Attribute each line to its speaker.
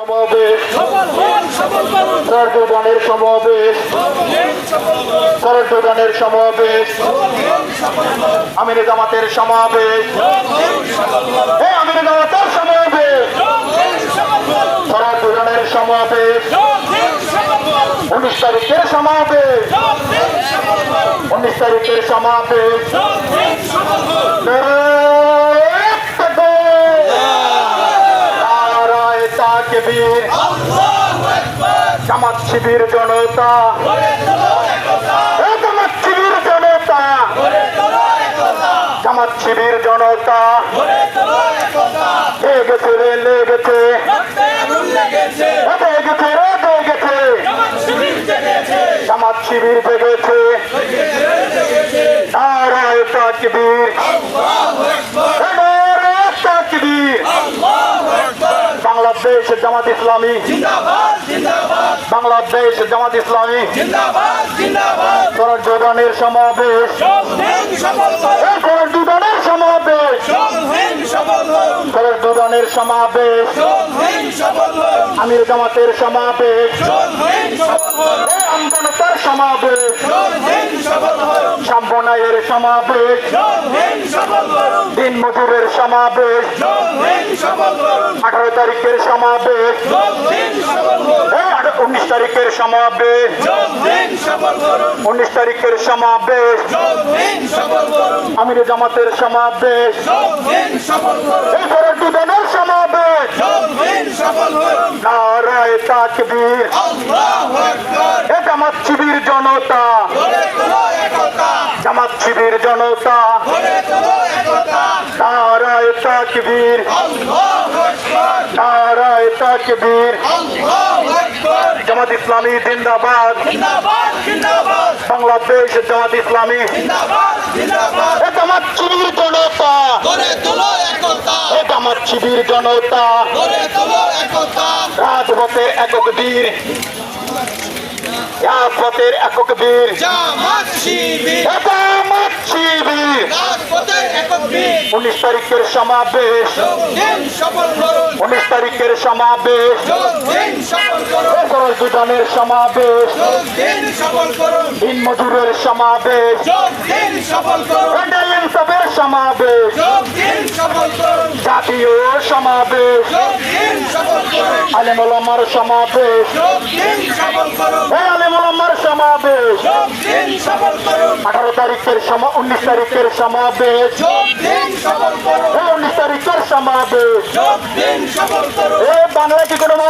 Speaker 1: সমাবেশ সরজুদানের সমাবেশ সরজুদানের সমাবেশ আমির জামাতের সমাবেশ আমির জামাতের সমাবেশ সরজুদানের সমাবেশ 19 তারিখের সমাবেশ 19 তারিখের সমাবেশ তাকবীর জামাত শিবির জনতা জামাত শিবির জনতা জামাত শিবির জনতা লেগেছে রে লেগেছে লেগেছে রে লেগেছে জামাত শিবির জেগেছে নারায়ে তাকবীর নারায়ে তাকবীর বাংলাদেশ জামাত ইসলামী বাংলাদেশ জামাত ইসলামী সরজুদানের সমাবেশ সরজুদানের সমাবেশ সরজুদানের সমাবেশ আমির জামাতের সমাবেশ আমজনতার সমাবেশ সাম্বনায়ের সমাবেশ দিন মজুরের সমাবেশ 18 তারিখের সমাবেশ 19 তারিখের সমাবেশ 19 তারিখের সমাবেশ আমির জামাতের সমাবেশ সরজুদানের সমাবেশ নারায়ে তাকবীর জামাত শিবির জনতা জামাত শিবির জনতা নারায়ে তাকবীর নারায়ে তাকবীর জামাত ইসলামী জিন্দাবাদ বাংলাদেশ জামাত ইসলামী জামাত শিবির জনতা জামাত শিবির জনতা রাজপথের একক বীর রাজপথের একক বীর জামাত শিবির জামাত শিবির রাজপথের একক বীর 19 তারিখের সমাবেশ 19 তারিখের সমাবেশ সরজুদানের সমাবেশ দিন মজুরের সমাবেশ ইনসাফের সমাবেশ জাতীয় সমাবেশ আলেম ওলামার সমাবেশ আলেম ওলামার সমাবেশ 18 তারিখের 19 তারিখের সমাবেশ 19 তারিখের সমাবেশ বাংলায় কি কোনো